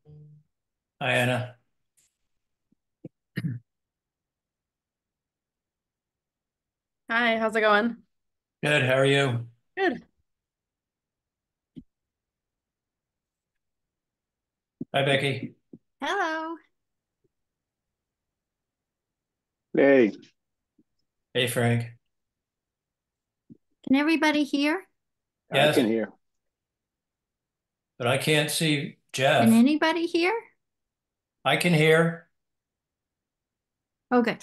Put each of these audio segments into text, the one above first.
Hi, Anna. Hi, how's it going? Good. How are you? Good. Hi, Becky. Hello. Hey, Hey, Frank. Can everybody hear? I Yes, can hear. but I can't see Can Jeff. anybody hear? I can hear. Okay.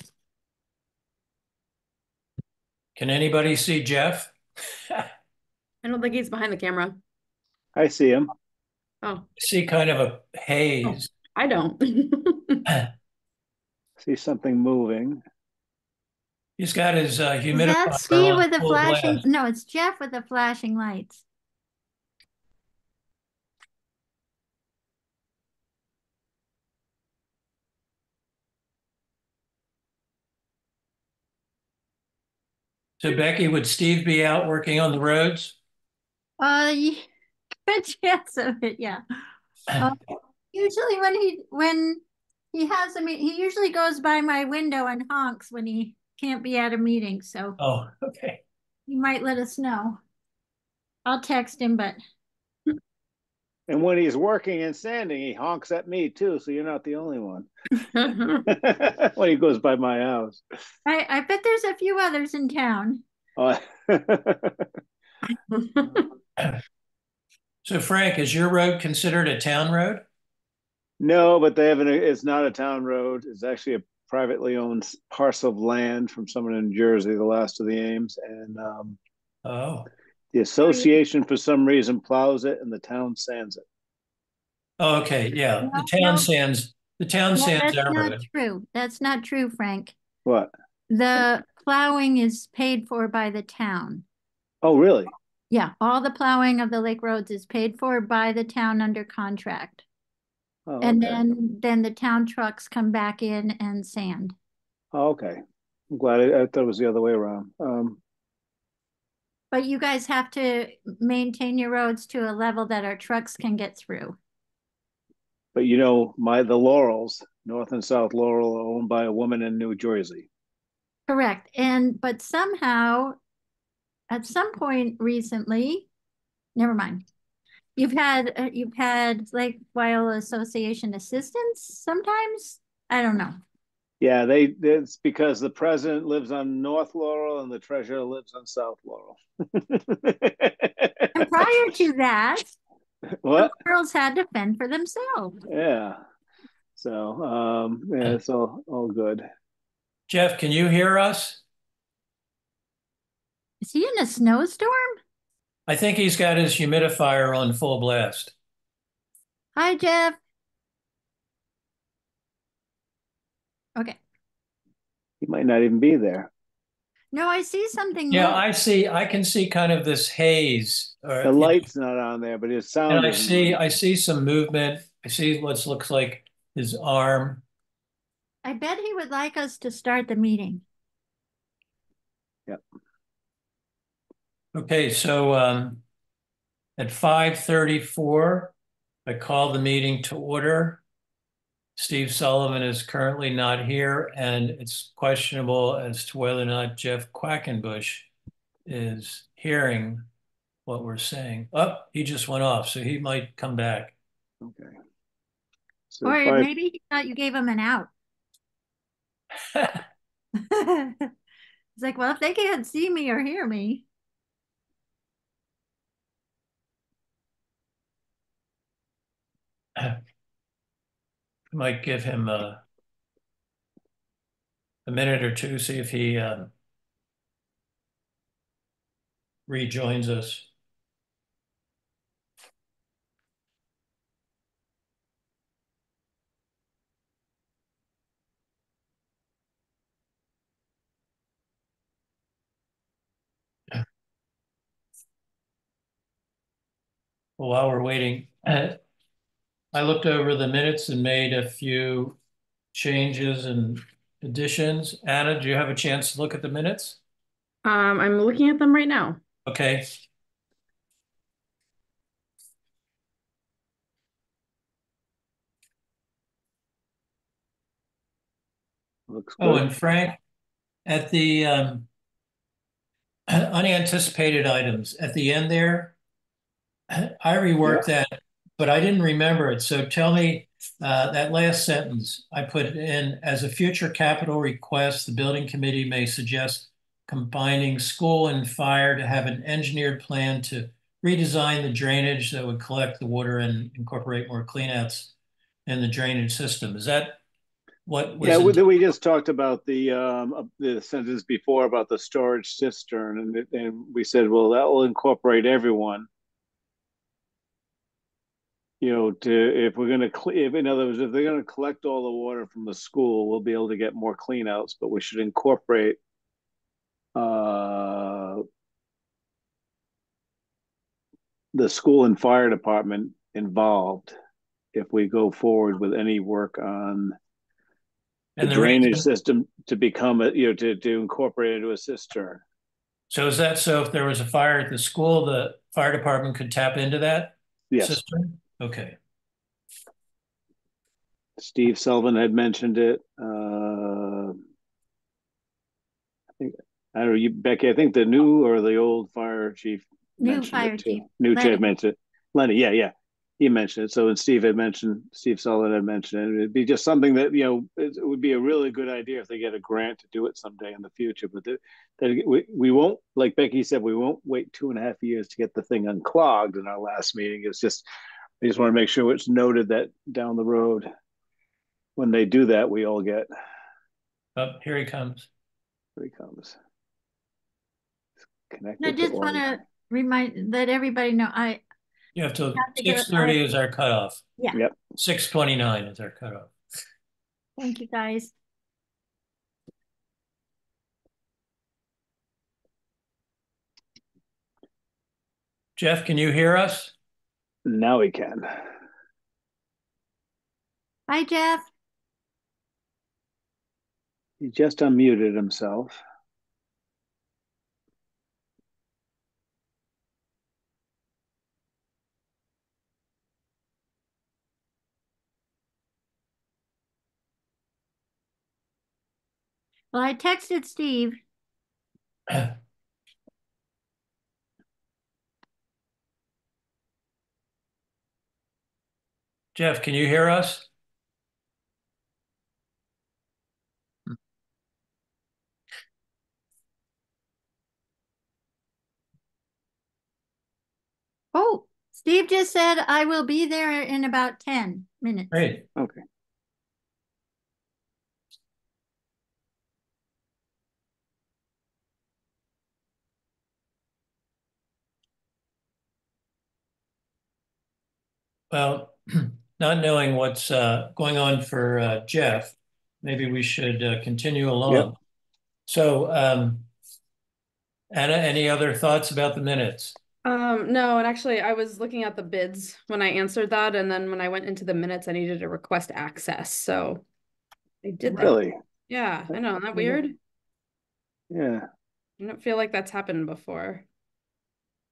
Can anybody see Jeff? I I don't think he's behind the camera. I see him. Oh, see kind of a oh, haze. I don't. See something moving. He's got his Is that humidifier Steve on with the full flashing? blast. No, it's Jeff with the flashing lights. So, Becky, would Steve be out working on the roads? Yeah, good chance of it. Yeah. Uh, usually when he has a meet, he usually goes by my window and honks when he can't be at a meeting. So Oh, okay. he might let us know. I'll text him, but And when he's working and sanding, he honks at me too. So you're not the only one. When he goes by my house. I bet there's a few others in town. Oh, So, Frank, is your road considered a town road? no, but they have it's not a town road. It's actually a privately owned parcel of land from someone in New Jersey, the last of the Ames. And Oh, the Oh, yeah. association, for some reason, plows it and the town sands it. oh, okay. Yeah, No, no, the town no, sands that's our not road. true. That's not true, Frank. What? The plowing is paid for by the town. Oh, really? Yeah, all the plowing of the lake roads is paid for by the town under contract. Oh, And okay. then the town trucks come back in and sand. Oh, okay. I'm glad I thought it was the other way around. But you guys have to maintain your roads to a level that our trucks can get through. But the Laurels, North and South Laurel, are owned by a woman in New Jersey. Correct. But somehow, at some point recently, never mind. You've had Lake Wyola Association assistants sometimes. I don't know. Yeah, it's because the president lives on North Laurel and the treasurer lives on South Laurel. And prior to that, the What? girls had to fend for themselves. Yeah. So, yeah, it's all good. Jeff, can you hear us? Is he in a snowstorm? I think he's got his humidifier on full blast. Hi, Jeff. Okay. He might not even be there. No, I see something Yeah, move. I can see kind of this haze, The or light's not on there, but his and sound isn't on. I see some movement. I see what looks like his arm. I bet he would like us to start the meeting. Yep. Okay, so at 5:34, I call the meeting to order. Steve Sullivan is currently not here, and it's questionable as to whether or not Jeff Quackenbush is hearing what we're saying. Oh, he just went off, so he might come back. Okay. So Or five. maybe he thought you gave him an out. It's like, well, if they can't see me or hear me. I might give him a minute or two, see if he rejoins us. Well, while we're waiting, I looked over the minutes and made a few changes and additions. Anna, do you have a chance to look at the minutes? I'm looking at them right now. Okay. looks Oh, good. and Frank, at the unanticipated items at the end there, I Yeah. reworked that, but I didn't remember it. So tell me that last sentence. I put it in as a future capital request, the building committee may suggest combining school and fire to have an engineered plan to redesign the drainage that would collect the water and incorporate more cleanouts in the drainage system. Is that what Yeah, was in? we just talked about the sentence before about the storage cistern, and we said, well, that will incorporate everyone. You know, to if we're going to, if in other words, if they're going to collect all the water from the school, we'll be able to get more cleanouts, but we should incorporate uh, the school and fire department involved if we go forward with any work on the And the drainage reason, system to become a, you know, to incorporate it into a cistern. so is that so if there was a fire at the school, the fire department could tap into that Yes, system? Okay. Steve Sullivan had mentioned it. I think I don't know, you Becky. I think the new or the old fire chief New mentioned it fire too. chief, New chief Lenny. mentioned it. Lenny, yeah, yeah, he mentioned it. So, and Steve had mentioned, Steve Sullivan had mentioned it. It'd be just something that, you know, it would be a really good idea if they get a grant to do it someday in the future. But we won't, like Becky said, we won't wait 2.5 years to get the thing unclogged in our last meeting. It's just, I just want to make sure it's noted that down the road, when they do that, we all get, Oh, here he comes. here he comes, I connected to just want Oregon. to let everybody know, I You have to, have to go. 6:30 is our cutoff. Yeah, Yep. 6:29 is our cutoff. thank you guys. Jeff, can you hear us? Now we can. Bye, Jeff. He just unmuted himself. Well, I texted Steve. Jeff, can you hear us? Oh, Steve just said I will be there in about 10 minutes. Great. Okay. Well, not knowing what's going on for Jeff, maybe we should continue Yep. along. So, Anna, any other thoughts about the minutes? No, and actually I was looking at the bids when I answered that, and then when I went into the minutes, I needed to request access. So I did that. Really? Yeah, I know, isn't that weird? Yeah. I don't feel like that's happened before.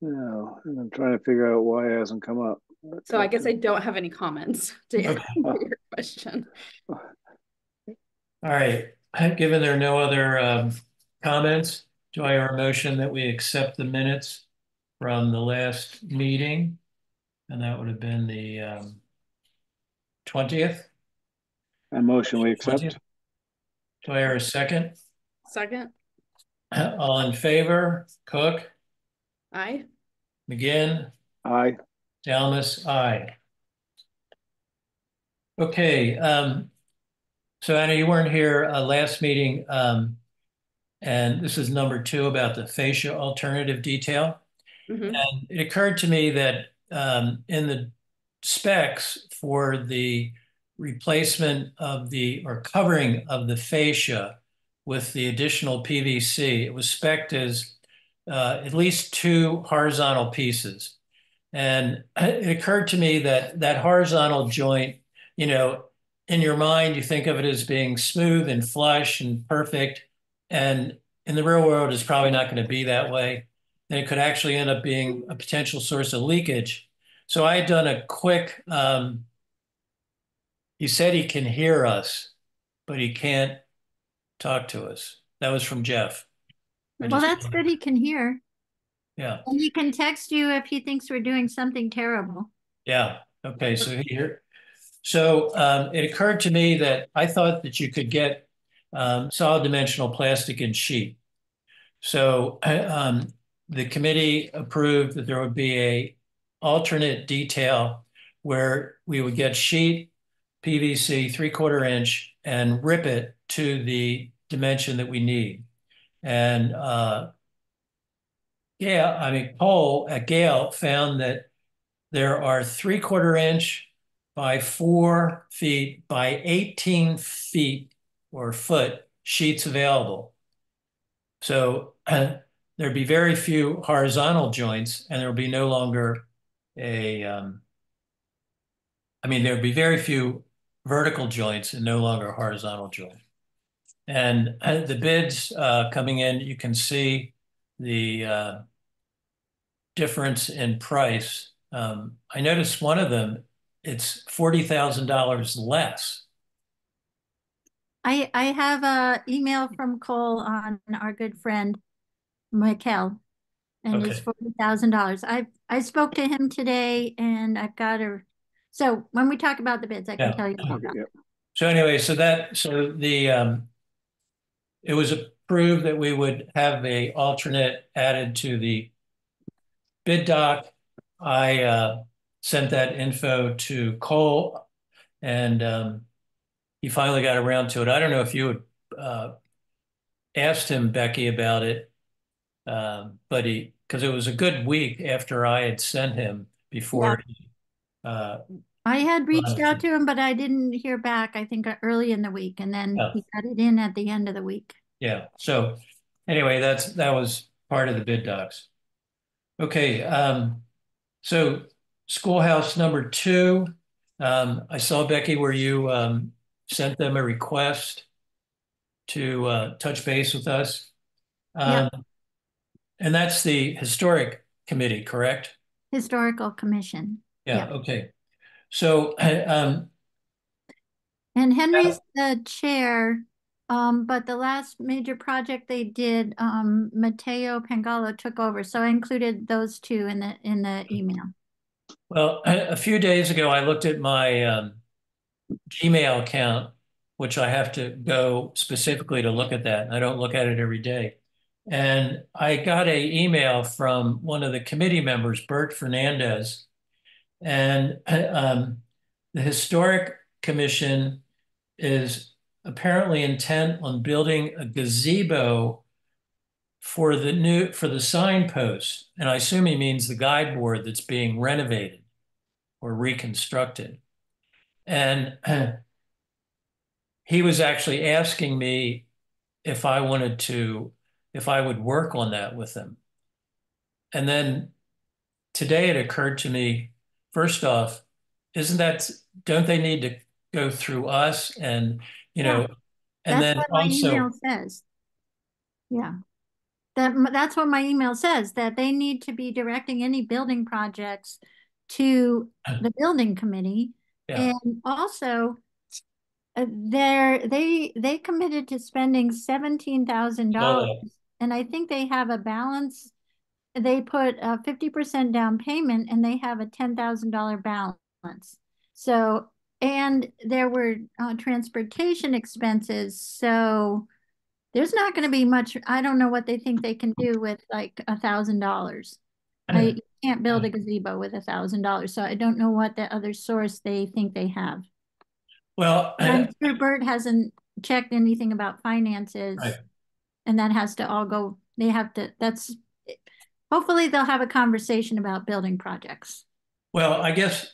No, I'm trying to figure out why it hasn't come up. So I guess I don't have any comments to Okay. answer your question. All right. Given there are no other comments, do I hear a motion that we accept the minutes from the last meeting? And that would have been the 20th. A motion we accept. 20th. Do I hear a second? Second, All in favor? Cook, aye. McGinn, Aye. Dalmas, aye. Okay. So Anna, you weren't here last meeting, and this is number 2 about the fascia alternative detail. Mhm. And it occurred to me that in the specs for the replacement of the or covering of the fascia with the additional PVC, it was spec'd as at least 2 horizontal pieces. And it occurred to me that that horizontal joint, you know, in your mind, you think of it as being smooth and flush and perfect. And in the real world, it's probably not going to be that way. And it could actually end up being a potential source of leakage. So I had done a quick, he said he can hear us, but he can't talk to us. That was from Jeff. Well, that's good he can hear. Yeah. And he can text you if he thinks we're doing something terrible. Yeah. Okay. So it occurred to me that I thought that you could get solid dimensional plastic and sheet. So the committee approved that there would be a alternate detail where we would get sheet PVC 3/4 inch and rip it to the dimension that we need. And yeah, I mean, Paul at Gale found that there are 3/4 inch by 4 feet by 18 feet or foot sheets available. So there'd be very few horizontal joints, and there would be no longer I mean, there'd be very few vertical joints and no longer horizontal joints. And the bids coming in, you can see the difference in price. I noticed one of them, it's $40,000 less. I have a email from Cole on our good friend Michael, and it's Okay. $40,000. I spoke to him today, and I've got her. So when we talk about the bids, I can Yeah. tell you more about Yeah. it. So anyway, so the it was approved that we would have a alternate added to the bid doc. I sent that info to Cole, and he finally got around to it. I don't know if you had asked him, Becky, about it, but because it was a good week after I had sent him Yeah. before he I had reached brought out it. to him, but I didn't hear back, I think early in the week, and then Yeah, he got it in at the end of the week. yeah. So anyway, that was part of the bid docs. Okay, so schoolhouse number two, I saw Becky where you sent them a request to touch base with us. Yeah, Um, and that's the historic committee, correct? Historical Commission. Yeah, Yeah. okay. So And Henry's the chair, but the last major project they did, Matteo Pangalo took over. So I included those two in the email. well, a few days ago, I looked at my Gmail account, which I have to go specifically to look at that. I don't look at it every day. And I got an email from one of the committee members, Bert Fernandez, and the Historic Commission is apparently intent on building a gazebo for the signpost. And I assume he means the guide board that's being renovated or reconstructed. And he was actually asking me if I wanted to, if I would work on that with him. And then today it occurred to me, first off, isn't that, don't they need to go through us? And, you Yeah, know, and that's then what my email also, says. Yeah, that's what my email says, that they need to be directing any building projects to the building committee. yeah, And also, they committed to spending so $17,000, that, and I think they have a balance. They put a 50% down payment, and they have a $10,000 balance. So, and there were transportation expenses. So there's not going to be much. I don't know what they think they can do with like $1,000. You can't build a gazebo with $1,000. So I don't know what the other source they think they have. well, I'm sure Bert hasn't checked anything about finances, right. and that has to all go, they have to, hopefully they'll have a conversation about building projects. Well, I guess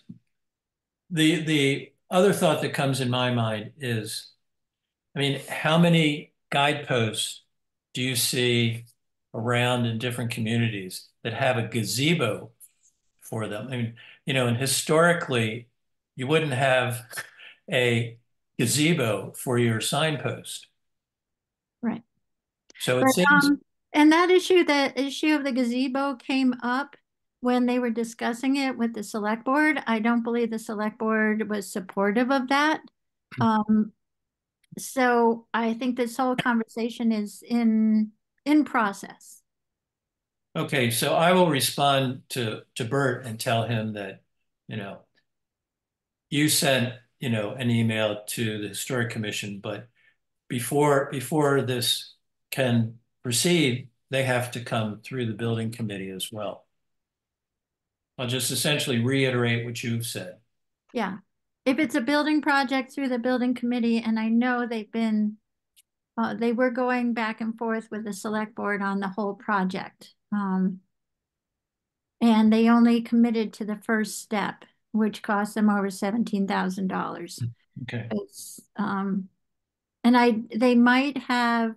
the other thought that comes in my mind is, I mean, how many guideposts do you see around in different communities that have a gazebo for them? I mean, and historically, you wouldn't have a gazebo for your signpost. Right. So it But seems, and the issue of the gazebo came up when they were discussing it with the select board. I don't believe the select board was supportive of that. Um, so I think this whole conversation is in process. Okay, so I will respond to Bert and tell him that, you know, you sent, an email to the Historic Commission, but before this can proceed, they have to come through the building committee as well. I'll just essentially reiterate what you've said. Yeah. If it's a building project through the building committee, and I know they were going back and forth with the select board on the whole project. And they only committed to the first step, which cost them over $17,000. Okay. And they might have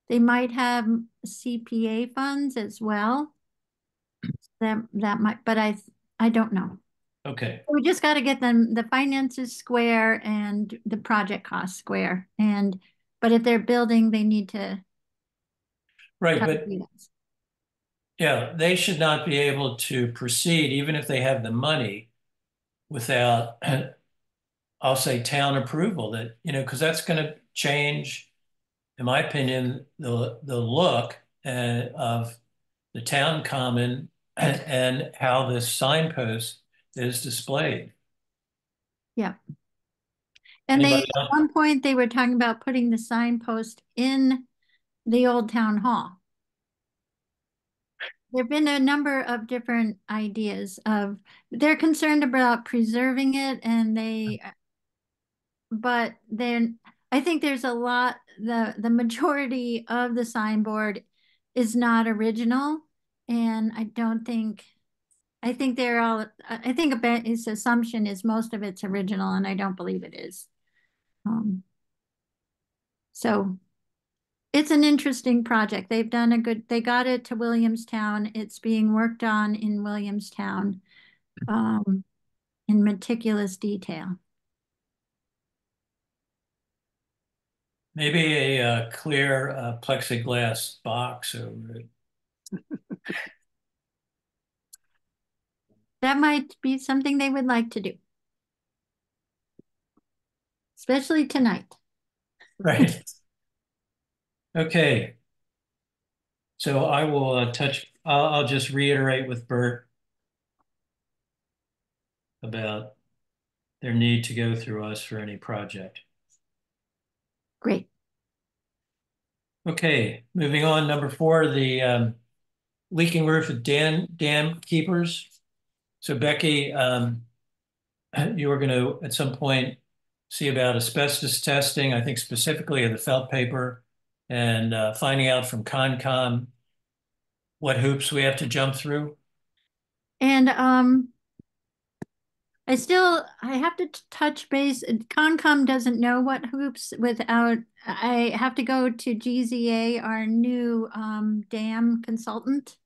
CPA funds as well. That might, but I don't know. Okay. We just got to get them the finances square and the project cost square. But if they're building, they need to Right, cover but units. yeah, they should not be able to proceed, even if they have the money, without, I'll say, town approval. That, because that's going to change, in my opinion, the look of the town common and how this signpost is displayed. Yeah. And Anybody at else? one point they were talking about putting the signpost in the old town hall. There've been a number of different ideas of they're concerned about preserving it but then I think there's a lot the majority of the signboard is not original, and I think they're all I think his assumption is most of it's original, and I don't believe it is. So it's an interesting project. They got it to Williamstown. It's being worked on in Williamstown, um, in meticulous detail. Maybe a clear plexiglass box over it. That might be something they would like to do, especially tonight. Right. Okay. So I will I'll just reiterate with Bert about their need to go through us for any project. Great. Okay, moving on. Number 4, the leaking roof at dam keepers. So Becky, you were going to at some point see about asbestos testing, I think specifically of the felt paper, and finding out from Concom what hoops we have to jump through. And I have to touch base. Concom doesn't know what hoops without, I have to go to GZA, our new dam consultant,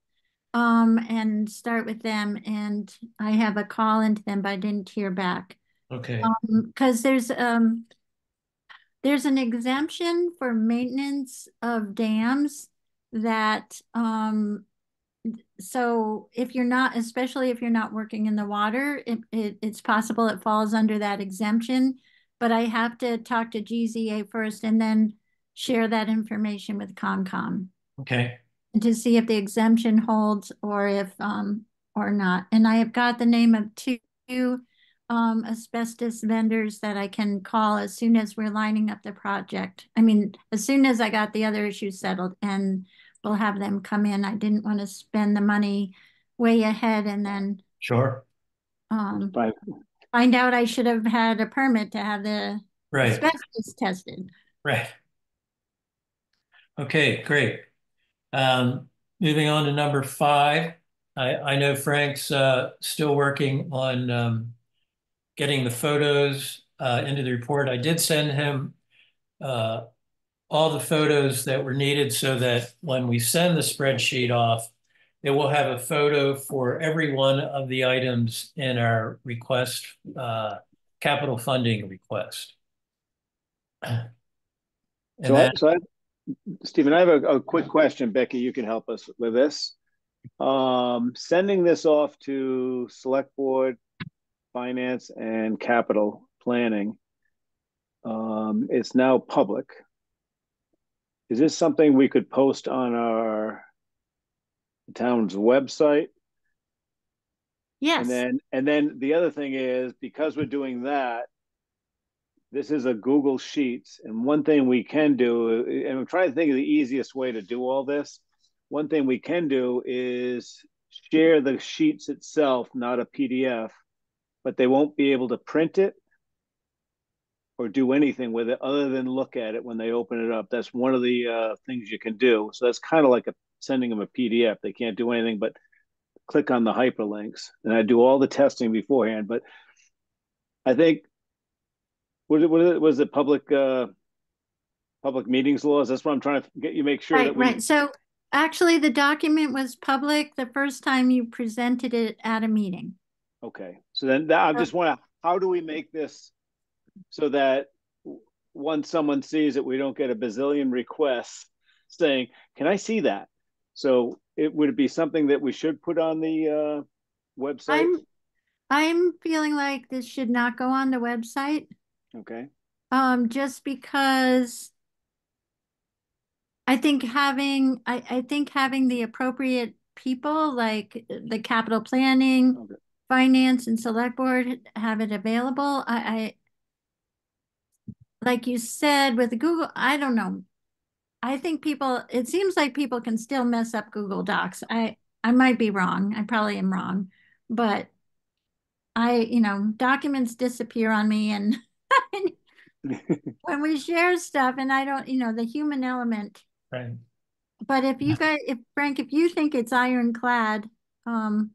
and start with them. And I have a call into them, but I didn't hear back. Okay. Because there's an exemption for maintenance of dams that so if you're not, especially if you're not working in the water, it's possible it falls under that exemption. But I have to talk to GZA first and then share that information with Concom Okay. to see if the exemption holds or not. And I have got the name of two asbestos vendors that I can call as soon as we're lining up the project. I mean, as soon as I got the other issues settled, and we'll have them come in. I didn't want to spend the money way ahead and then Sure. find out I should have had a permit to have the Right. asbestos tested. Right. Okay, great. Moving on to number 5. I know Frank's still working on getting the photos into the report. I did send him all the photos that were needed so that when we send the spreadsheet off, it will have a photo for every one of the items in our request, capital funding request. And then, Stephen, I have a quick question. Becky, you can help us with this. Sending this off to select board, finance, and capital planning. It's now public. Is this something we could post on our town's website? Yes. And then the other thing is, because we're doing that, this is a Google Sheets, and one thing we can do, and I'm trying to think of the easiest way to do all this. One thing we can do is share the sheets itself, not a PDF, but they won't be able to print it or do anything with it other than look at it when they open it up. That's one of the things you can do. So that's kind of like sending them a PDF. They can't do anything but click on the hyperlinks, and I do all the testing beforehand. But I think was it public meetings laws? That's what I'm trying to get you make sure that Right, we right. So actually, the document was public the first time you presented it at a meeting. okay. So then I just want to how do we make this so that once someone sees it, we don't get a bazillion requests saying, "Can I see that?" So it would it be something that we should put on the website? I'm I'm feeling like this should not go on the website. Okay. Just because I think having the appropriate people like the capital planning, Okay. finance, and select board have it available. I like you said with Google, I don't know. I think it seems like people can still mess up Google Docs. I might be wrong. I probably am wrong, but documents disappear on me and when we share stuff and I don't, the human element. Right. But if Frank, if you think it's ironclad, um,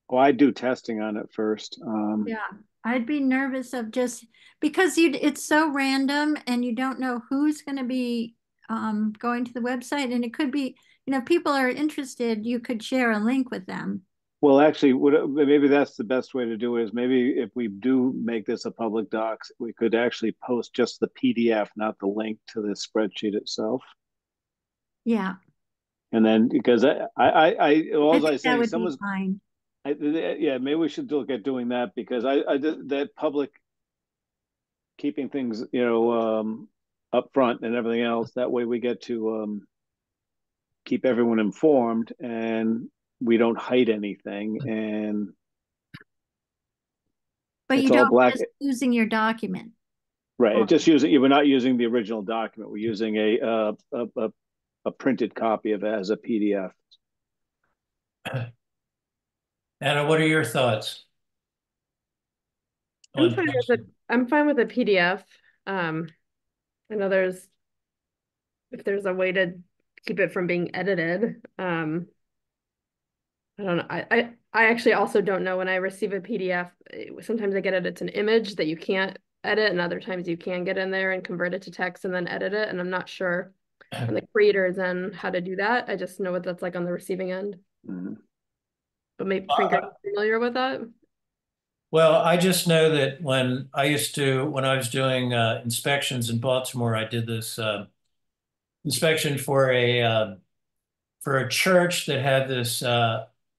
Well, I do testing on it first. yeah, I'd be nervous of just because it's so random and you don't know who's going to be going to the website, and it could be, if people are interested, you could share a link with them. Well, actually, maybe that's the best way to do it is maybe if we do make this a public docs, we could actually post just the PDF, not the link to the spreadsheet itself. Yeah, And then because I all I think was that saying, would be someone's, fine. yeah, maybe we should look at doing that because that public keeping things, up front and everything else. That way we get to keep everyone informed and we don't hide anything and But it's you all don't black. risk losing your document. Right. Oh, It's just using, we're not using the original document. We're using a printed copy of it as a PDF. Anna, what are your thoughts I'm on fine with it. I'm fine with a PDF. Um, I know if there's a way to keep it from being edited. I don't know. I actually also don't know when I receive a PDF. Sometimes I get it's an image that you can't edit, and other times you can get in there and convert it to text and then edit it. And I'm not sure on the creator's end how to do that. I just know what that's like on the receiving end. Mhm. But maybe Frank, are you familiar with that? Well, I just know that when I was doing inspections in Baltimore, I did this inspection for a church that had this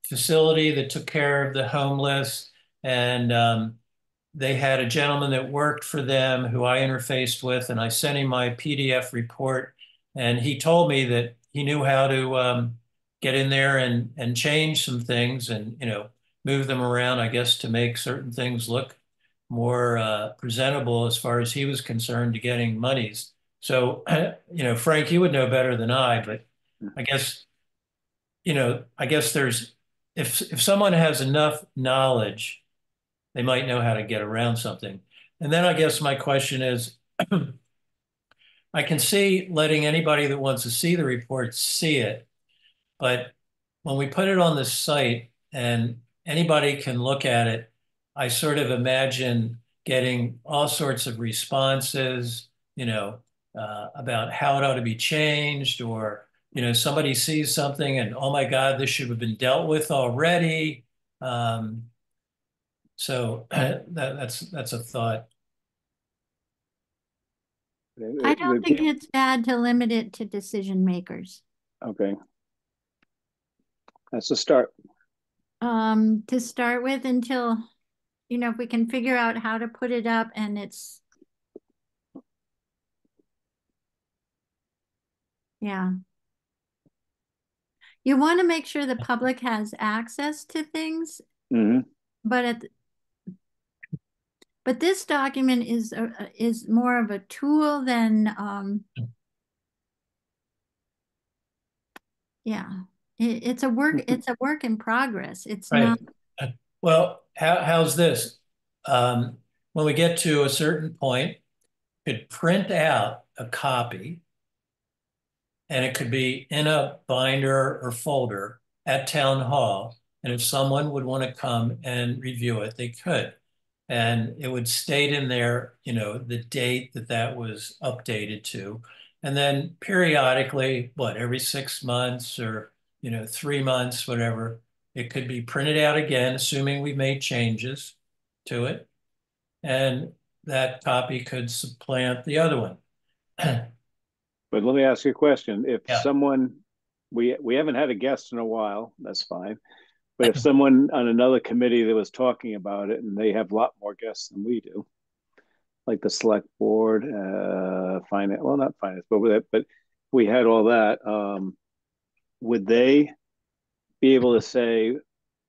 facility that took care of the homeless, and they had a gentleman that worked for them who I interfaced with, and I sent him my PDF report, and he told me that he knew how to get in there and change some things, and move them around, I guess, to make certain things look more presentable as far as he was concerned to getting monies. So, Frank, you would know better than I, but I guess I guess there's if someone has enough knowledge, they might know how to get around something. And then I guess my question is, I can see letting anybody that wants to see the report see it, but when we put it on the site and anybody can look at it, I sort of imagine getting all sorts of responses, about how it ought to be changed, or, somebody sees something and, oh my God, this should have been dealt with already. So that's a thought. I don't think it's bad to limit it to decision makers. Okay. That's a start. To start with until, if we can figure out how to put it up and it's Yeah. You want to make sure the public has access to things, Mm-hmm. but but this document is more of a tool than yeah. It's a work in progress. It's not. Right. Well, how's this? When we get to a certain point, could print out a copy, and it could be in a binder or folder at town hall. And if someone would want to come and review it, they could. And it would state in there, the date that that was updated to. And then periodically, every 6 months or, 3 months, whatever, it could be printed out again, assuming we made changes to it. And that copy could supplant the other one. But let me ask you a question. If Yeah. someone, we haven't had a guest in a while, that's fine. But if someone on another committee that was talking about it, and they have a lot more guests than we do, like the select board, finance, well, not finance, but with it, but we had all that, would they be able to say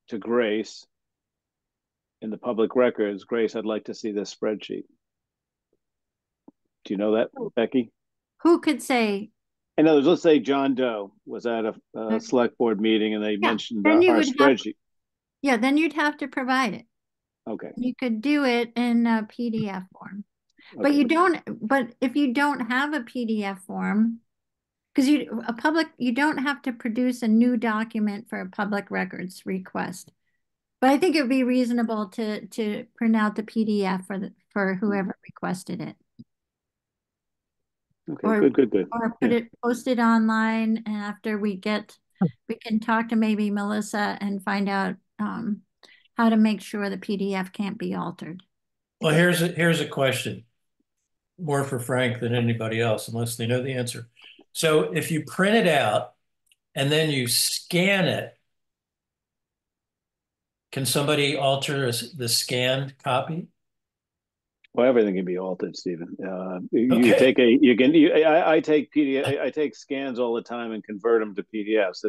to Grace in the public records, Grace, I'd like to see this spreadsheet? Do you know that, Becky? Who could say? In other words, let's say John Doe was at a Okay. select board meeting and they Yeah, mentioned then you our would have. spreadsheet. Yeah, then you'd have to provide it. Okay. You could do it in a PDF form, but Okay. you don't. But if you don't have a PDF form, because you don't have to produce a new document for a public records request. But I think it would be reasonable to print out the PDF for whoever requested it. Okay. Good. Or Yeah. post it online, and after we can talk to maybe Melissa and find out how to make sure the PDF can't be altered. Well, here's a question, more for Frank than anybody else, unless they know the answer. So if you print it out and then you scan it, can somebody alter the scanned copy? Well, everything can be altered, Stephen. You Okay. take I take PDF, I take scans all the time and convert them to PDFs.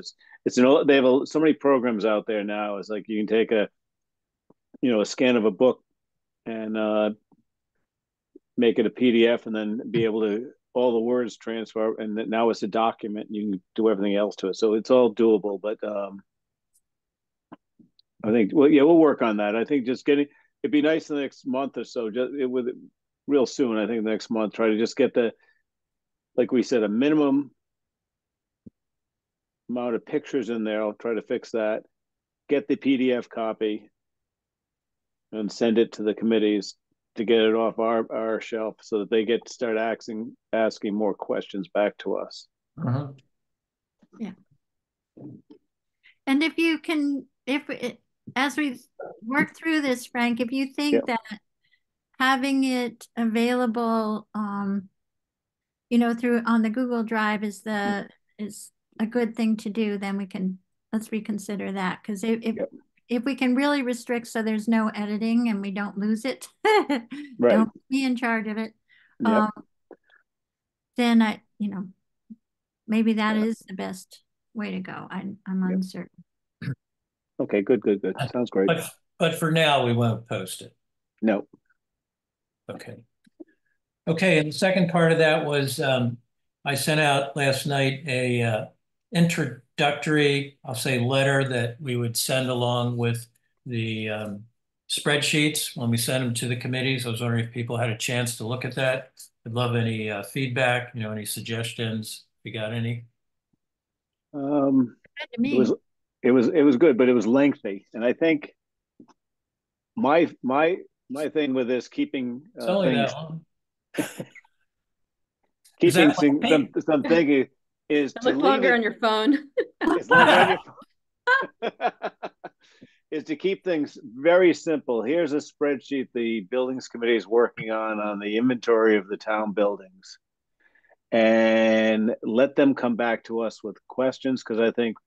They have so many programs out there now. It's like you can take a scan of a book and make it a PDF, and then be able to all the words transfer, and now it's a document. And you can do everything else to it, so it's all doable. But I think, well, yeah, we'll work on that. I think just it'd be nice in the next month or so, with real soon. I think the next month, try to just get like we said, a minimum amount of pictures in there. I'll try to fix that. Get the PDF copy and send it to the committees to get it off our shelf, so that they get to start asking more questions back to us. Uh-huh. Yeah. And as we work through this, Frank, if you think that having it available, through on the Google Drive is a good thing to do, then let's reconsider that. Because if we can really restrict so there's no editing and we don't lose it, Right. don't be in charge of it. Yep. Then maybe that is the best way to go. I'm uncertain. Okay, good. Sounds great. But for now, we won't post it. No. Okay. Okay, and the second part of that was I sent out last night a introductory, I'll say, letter that we would send along with the spreadsheets when we send them to the committees. I was wondering if people had a chance to look at that. I'd love any feedback, any suggestions, if you got any. Good to me. It was good, but it was lengthy, and I think my thing with this, keeping It's only things that long. keeping Is that some thinking is to look longer on your phone. It's longer on your phone. Is to keep things very simple. Here's a spreadsheet the buildings committee is working on the inventory of the town buildings, and let them come back to us with questions, because I think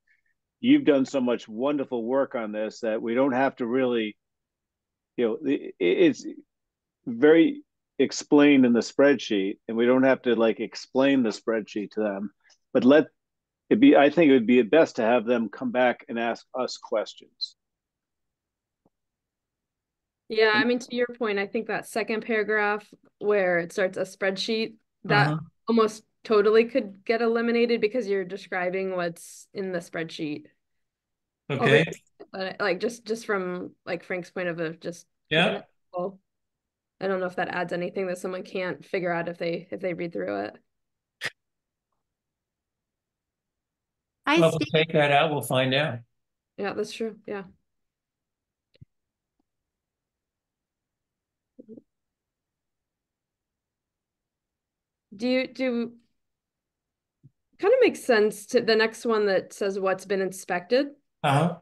you've done so much wonderful work on this that we don't have to really, it's very explained in the spreadsheet, and we don't have to explain the spreadsheet to them. but I think it would be best to have them come back and ask us questions. Yeah, I mean, to your point, I think that second paragraph where it starts a spreadsheet, that Uh-huh. almost totally could get eliminated because you're describing what's in the spreadsheet. Although, Okay. like just from like Frank's point of view, just keeping Yeah. it simple. I don't know if that adds anything that someone can't figure out if they read through it. Hi, Well, if we Steve. take that out, we'll find out. Yeah, that's true. Yeah. Do kind of makes sense to the next one that says what's been inspected. Uh-huh.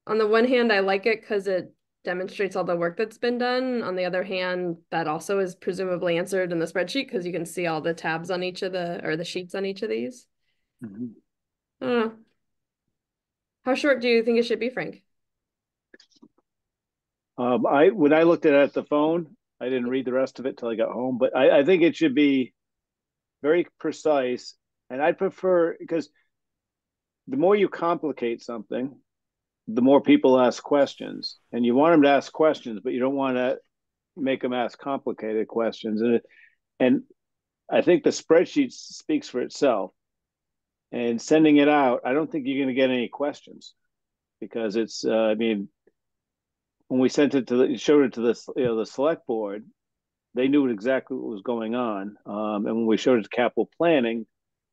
On the one hand, I like it because it demonstrates all the work that's been done. On the other hand, that also is presumably answered in the spreadsheet because you can see all the tabs on each of the sheets on each of these. Mm-hmm. I don't know. How short do you think it should be, Frank? When I looked at the phone, I didn't read the rest of it till I got home, but I think it should be very precise. And I'd prefer, because the more you complicate something, the more people ask questions, and you want them to ask questions, but you don't want to make them ask complicated questions. And I think the spreadsheet speaks for itself. And sending it out, I don't think you're going to get any questions because it's. I mean, when we sent it to showed it to the select board, they knew exactly what was going on. And when we showed it to capital planning,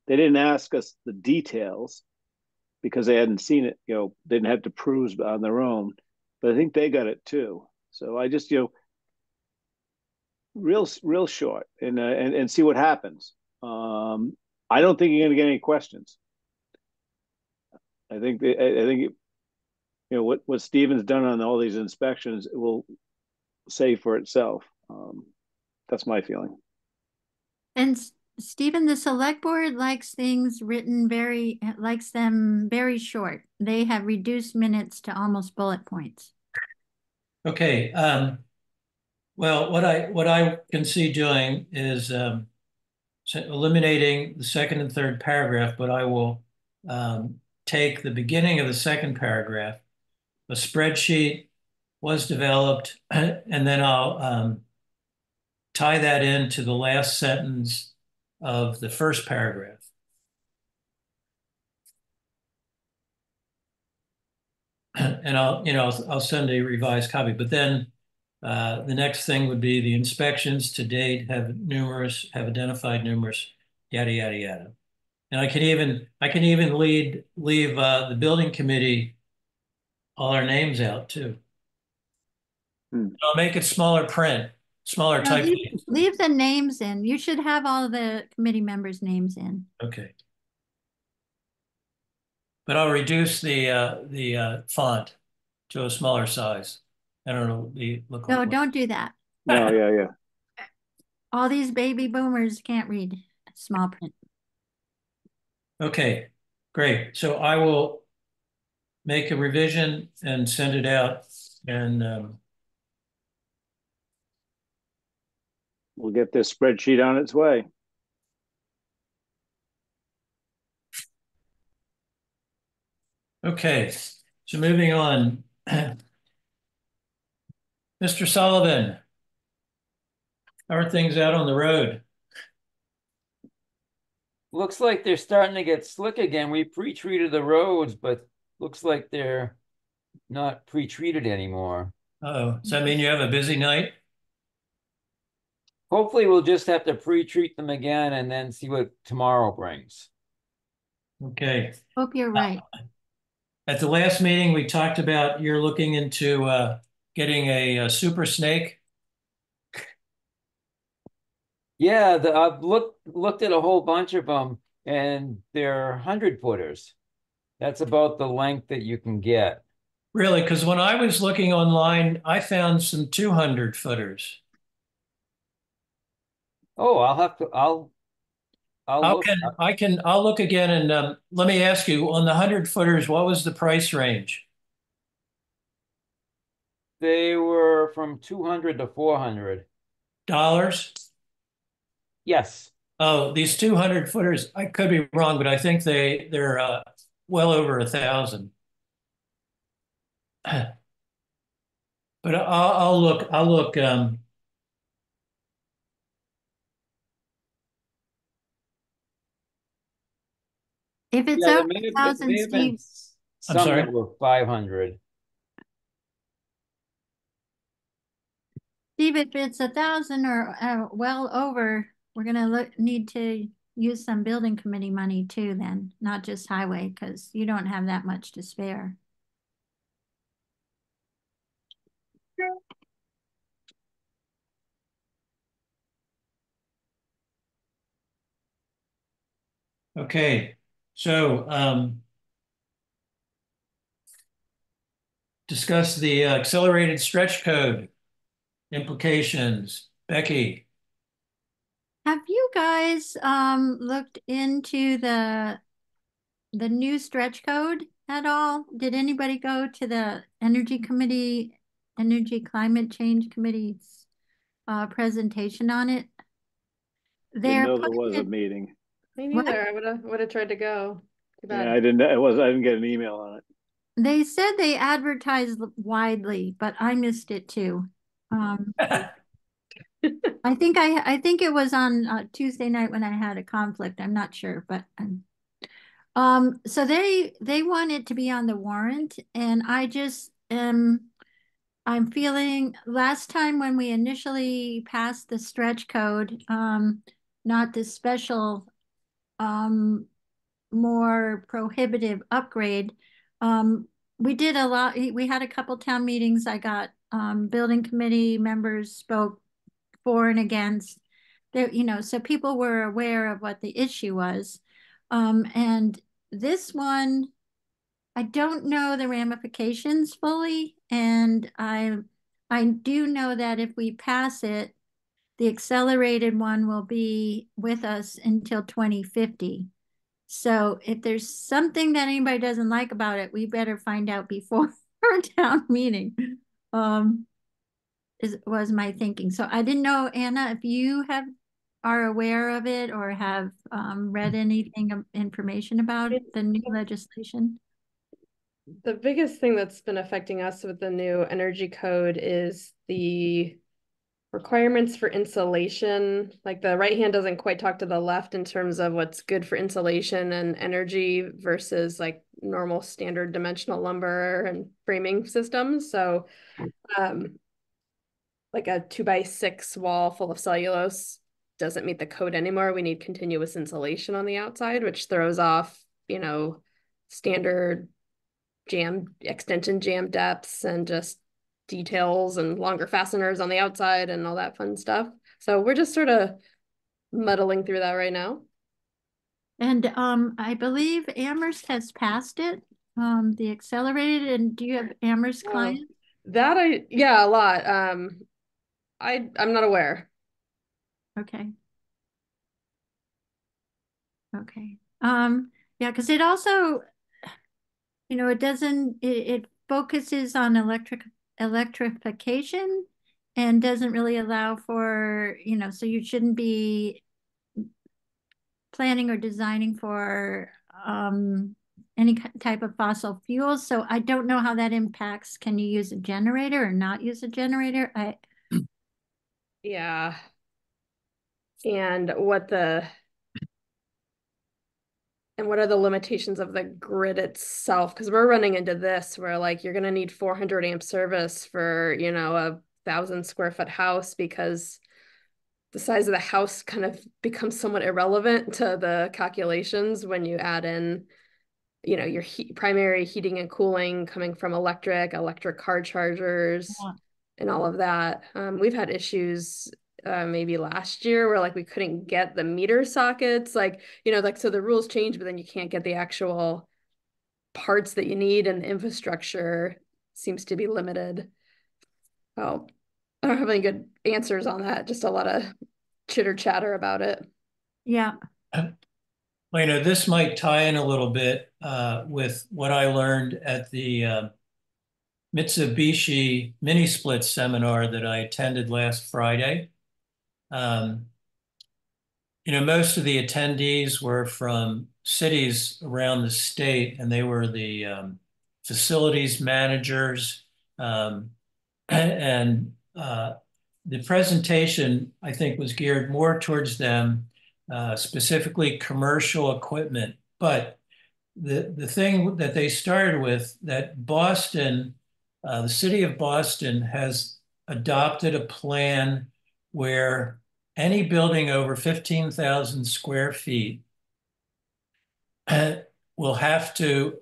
they didn't ask us the details because they hadn't seen it. They didn't have to peruse on their own. But I think they got it too. So I just real short and see what happens. I don't think you're going to get any questions. I think what Stephen's done on all these inspections will say for itself. That's my feeling. And Stephen, the select board likes them very short. They have reduced minutes to almost bullet points. Okay. Well, what I can see doing is eliminating the second and third paragraph, but I will take the beginning of the second paragraph. A spreadsheet was developed, and then I'll tie that into the last sentence of the first paragraph. And I'll send a revised copy. But then the next thing would be the inspections to date have identified numerous, yada yada yada. And I can even leave the building committee all our names out too. Hmm. I'll make it smaller print, smaller No, type. leave the names in. You should have all the committee members' names in. Okay. But I'll reduce the font to a smaller size. I don't know, look No, like. don't do that. No, yeah. All these baby boomers can't read small print. Okay, great. So I will make a revision and send it out. And We'll get this spreadsheet on its way. okay, so moving on. Mr. Sullivan, how are things out on the road? Looks like they're starting to get slick again. We pre-treated the roads, but looks like they're not pre-treated anymore. Uh-oh, does that mean you have a busy night? Hopefully we'll just have to pre-treat them again and then see what tomorrow brings. Okay. Hope you're right. At the last meeting, we talked about you're looking into getting a super snake. Yeah, I've looked at a whole bunch of them and they're 100-footers. That's about the length that you can get. Really, because when I was looking online, I found some 200 footers. Oh, I'll look. I'll look again and let me ask you on the 100 footers, what was the price range? They were from 200 to 400. Dollars? Yes. Oh, these 200 footers, I could be wrong, but I think they're well over 1,000. But I'll look. If it's Yeah, over there may a have been, thousand, Steve, I'm some sorry. that were 500. Steve, if it's 1,000 or well over, we're gonna need to use some building committee money too then, not just highway, because you don't have that much to spare. Okay, so discuss the accelerated stretch code implications. Becky. Have you guys looked into the new stretch code at all? Did anybody go to the Energy Climate Change Committee's presentation on it? Didn't They're know there putting was a it, meeting. Me what? neither. I would have tried to go. Too Yeah, bad. I didn't. I didn't get an email on it. They said they advertised widely, but I missed it too. Um, I think it was on Tuesday night when I had a conflict. I'm not sure, but so they want it to be on the warrant, and I just I'm feeling last time when we initially passed the stretch code, not this special more prohibitive upgrade. We did a lot. We had a couple town meetings. I got building committee members spoke for and against. There, so people were aware of what the issue was. And this one, I don't know the ramifications fully, and I do know that if we pass it, the accelerated one will be with us until 2050. So if there's something that anybody doesn't like about it, we better find out before our town meeting. Um, was my thinking. So I didn't know, Anna, if you are aware of it or have read anything of information about the new legislation. The biggest thing that's been affecting us with the new energy code is the requirements for insulation. Like the right hand doesn't quite talk to the left in terms of what's good for insulation and energy versus like normal standard dimensional lumber and framing systems. So like a 2x6 wall full of cellulose doesn't meet the code anymore. We need continuous insulation on the outside, which throws off, standard jam extension jam depths and just details and longer fasteners on the outside and all that fun stuff. So we're just sort of muddling through that right now. And I believe Amherst has passed it, the accelerated. And do you have Amherst clients? Yeah, a lot. I'm not aware. Okay. Okay. Yeah, because it also, it doesn't, it focuses on electrification and doesn't really allow for, so you shouldn't be planning or designing for any type of fossil fuels. So I don't know how that impacts. Can you use a generator or not use a generator? Yeah. And what are the limitations of the grid itself? Because we're running into this where like you're gonna need 400 amp service for, a 1,000 square foot house because the size of the house kind of becomes somewhat irrelevant to the calculations when you add in, your primary heating and cooling coming from electric car chargers, Yeah. and all of that. We've had issues maybe last year where like we couldn't get the meter sockets, like, like so the rules change, but then you can't get the actual parts that you need, and the infrastructure seems to be limited. Oh, I don't have any good answers on that. Just a lot of chitter chatter about it. Yeah. Well, this might tie in a little bit with what I learned at the Mitsubishi mini split seminar that I attended last Friday. Um, most of the attendees were from cities around the state, and they were the facilities managers. And the presentation, I think, was geared more towards them, specifically commercial equipment. But the thing that they started with, that Boston, the city of Boston has adopted a plan where any building over 15,000 square feet will have to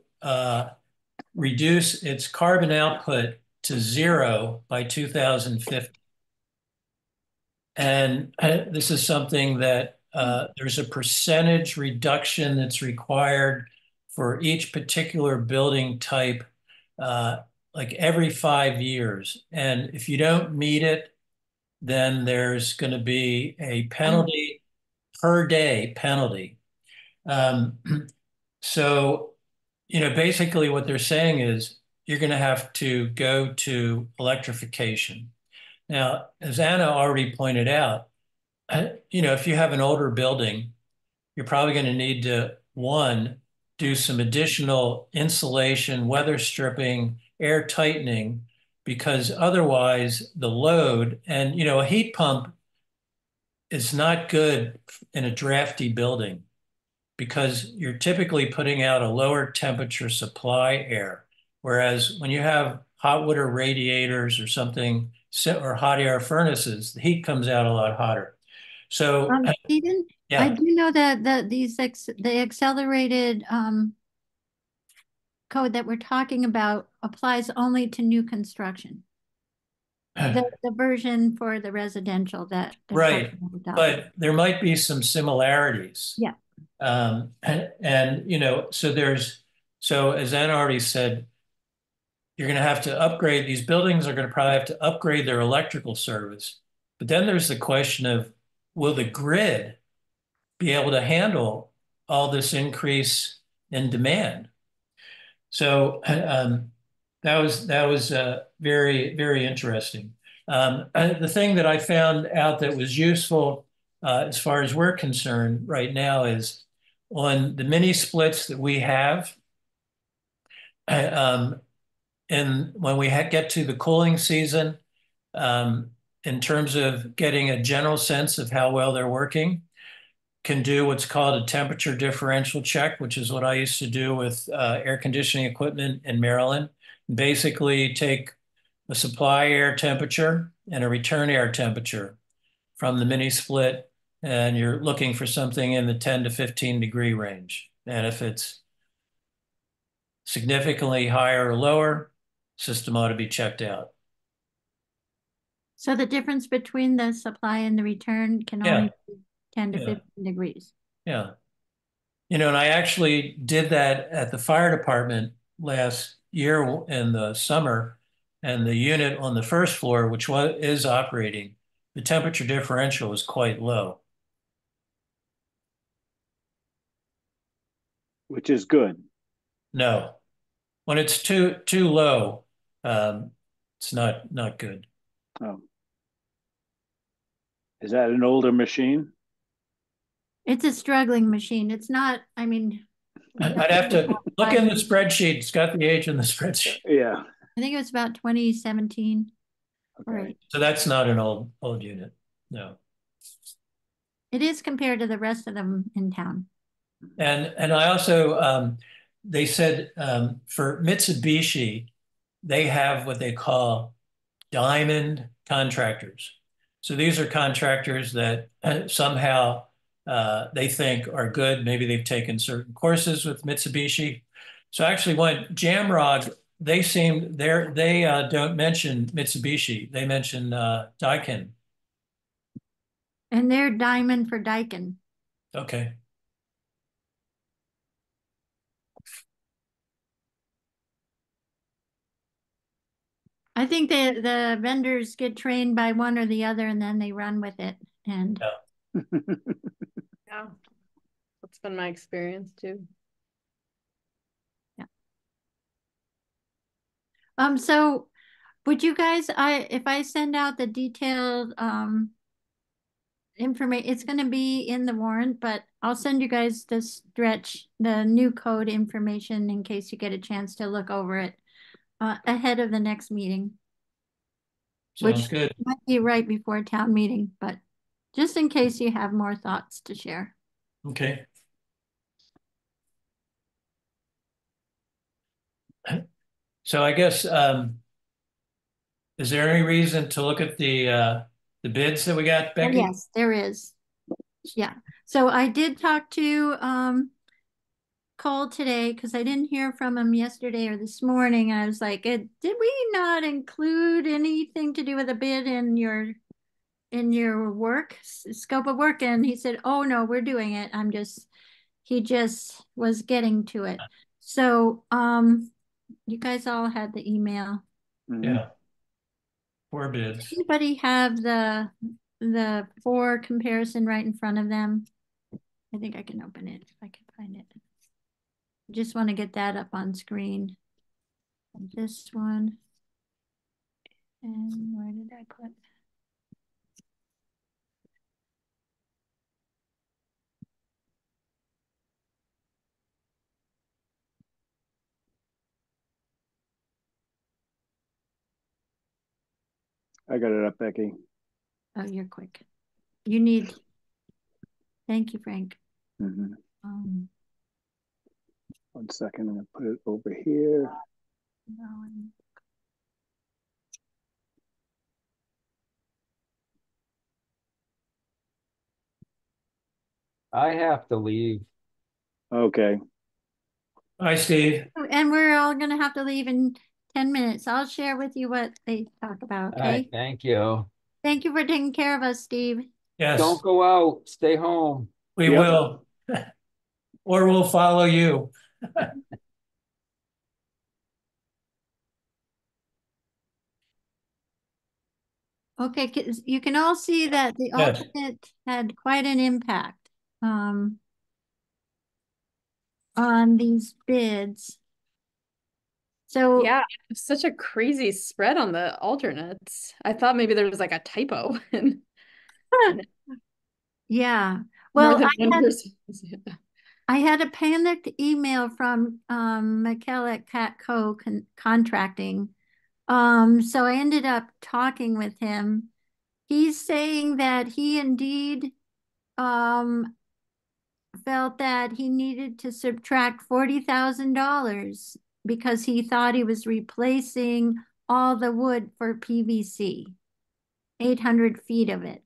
reduce its carbon output to zero by 2050. And this is something that there's a percentage reduction that's required for each particular building type, like every 5 years. And if you don't meet it, then there's going to be a penalty per day penalty. Um, so, basically what they're saying is you're going to have to go to electrification. Now, as Anna already pointed out, if you have an older building, you're probably going to need to, one, do some additional insulation, weather stripping, air tightening, because otherwise the load and, a heat pump is not good in a drafty building because you're typically putting out a lower temperature supply air. Whereas when you have hot water radiators or something, or hot air furnaces, the heat comes out a lot hotter. So, Stephen, I yeah, do know that the accelerated code that we're talking about applies only to new construction. The version for the residential that they're right. talking about. But there might be some similarities. Yeah. So as Ann already said, you're going to have to upgrade, these buildings are going to probably have to upgrade their electrical service. But then there's the question of, will the grid be able to handle all this increase in demand? So that was very, very interesting. The thing that I found out that was useful as far as we're concerned right now is on the mini splits that we have. um, and when we get to the cooling season, um, in terms of getting a general sense of how well they're working, can do what's called a temperature differential check, which is what I used to do with air conditioning equipment in Maryland. Basically, take a supply air temperature and a return air temperature from the mini split, and you're looking for something in the 10 to 15 degree range. And if it's significantly higher or lower, system ought to be checked out. So the difference between the supply and the return can Yeah, only be 10 to yeah, 15 degrees. yeah. And I actually did that at the fire department last year in the summer, and the unit on the first floor, which is operating, the temperature differential was quite low. which is good. No, when it's too low, um, it's not good. Oh. Is that an older machine? It's a struggling machine. It's not, I mean, I'd have to look in the spreadsheet. It's got the age in the spreadsheet. Yeah. I think it was about 2017. Okay. Right. So that's not an old unit. No. It is compared to the rest of them in town. And I also they said for Mitsubishi, they have what they call diamond contractors. So these are contractors that somehow they think are good. Maybe they've taken certain courses with Mitsubishi. So actually, when Jamrog, they don't mention Mitsubishi. They mention Daikin. And they're diamond for Daikin. Okay. I think the vendors get trained by one or the other and then they run with it. And Yeah. Yeah, that's been my experience too. yeah. So would you guys, if I send out the detailed information. It's going to be in the warrant, but I'll send you guys the new code information in case you get a chance to look over it ahead of the next meeting, Sounds which good. might be right before town meeting, but just in case you have more thoughts to share. Okay. So I guess, is there any reason to look at the bids that we got, Oh, Becky? yes, there is. Yeah. So I did talk to Cole today because I didn't hear from him yesterday or this morning. I was like, did we not include anything to do with a bid in your work scope of work? And he said, oh no, we're doing it. He just was getting to it. So you guys all had the email. Yeah. 4 bids. Anybody have the 4 comparison right in front of them? I think I can open it if I can find it. Just want to get that up on screen. And this one. And where did I put? I got it up, Becky. Oh, you're quick. You need. Thank you, Frank. Mm-hmm. 1 second, I'm gonna put it over here. I have to leave. Okay. Hi, Steve. And we're all gonna have to leave in 10 minutes. I'll share with you what they talk about, All right, okay? thank you. Thank you for taking care of us, Steve. Yes, Don't go out, stay home. we Yep. will. Or we'll follow you. Okay, you can all see that the Yes. alternate had quite an impact on these bids. So Yeah, such a crazy spread on the alternates. I thought maybe there was like a typo and yeah, more well, than one person. I had a panicked email from Mikel at Catco Contracting. So I ended up talking with him. He's saying that he indeed um, felt that he needed to subtract $40,000 because he thought he was replacing all the wood for PVC, 800 feet of it.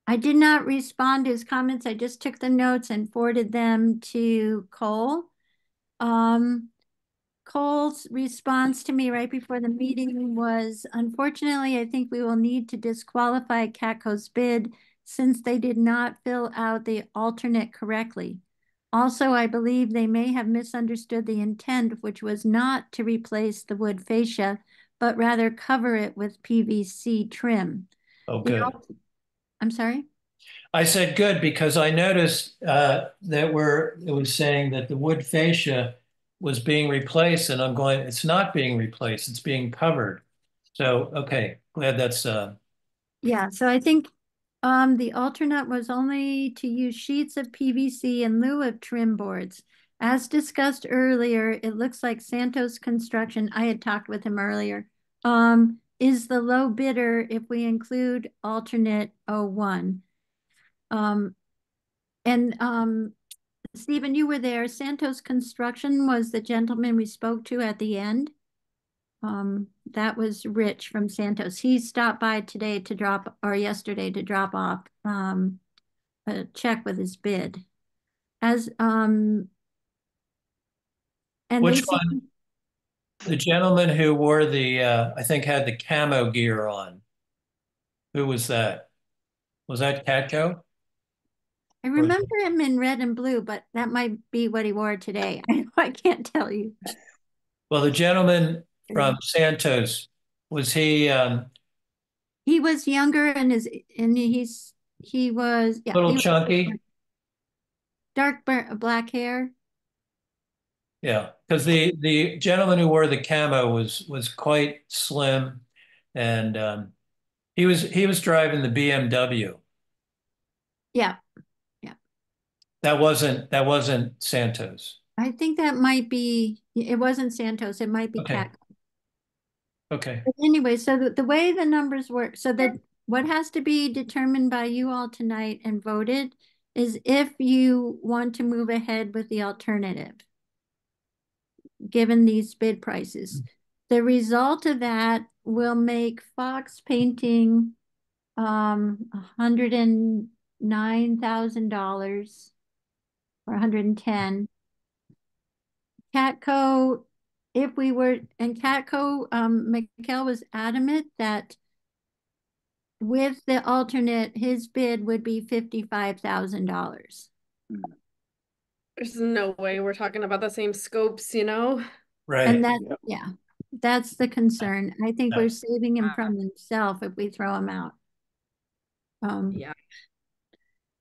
I did not respond to his comments. I just took the notes and forwarded them to Cole. Cole's response to me right before the meeting was, unfortunately, I think we will need to disqualify Catco's bid since they did not fill out the alternate correctly. Also, I believe they may have misunderstood the intent, which was not to replace the wood fascia, but rather cover it with PVC trim. Oh, good. I'm sorry? I said good because I noticed that it was saying that the wood fascia was being replaced, and I'm going, it's not being replaced, it's being covered. So, okay, glad that's Yeah, so I think the alternate was only to use sheets of PVC in lieu of trim boards. As discussed earlier, it looks like Santos Construction, I had talked with him earlier, is the low bidder if we include alternate 01. And Stephen, you were there. Santos Construction was the gentleman we spoke to at the end. That was Rich from Santos. He stopped by today to drop, or yesterday to drop off a check with his bid. As and which one? The gentleman who wore I think had the camo gear on. Who was that? Was that Catco? I remember him in red and blue, but that might be what he wore today. I can't tell you. Well, the gentleman from Santos, was he He was younger and he was, yeah, little he was chunky? dark black hair. Yeah, because the gentleman who wore the camo was quite slim, and he was driving the BMW. Yeah, That wasn't Santos. I think that might be, it wasn't Santos, it might be Okay. Cat. Okay. But anyway, so the way the numbers work, so that what has to be determined by you all tonight and voted is if you want to move ahead with the alternative, given these bid prices. The result of that will make Fox Painting $109,000 or 110. Catco, if we were, and Catco, Mikhail was adamant that with the alternate, his bid would be $55,000. There's no way we're talking about the same scopes, you know? And Right. that, Yep. yeah, that's the concern. I think Yeah. we're saving him from himself if we throw him out. Yeah.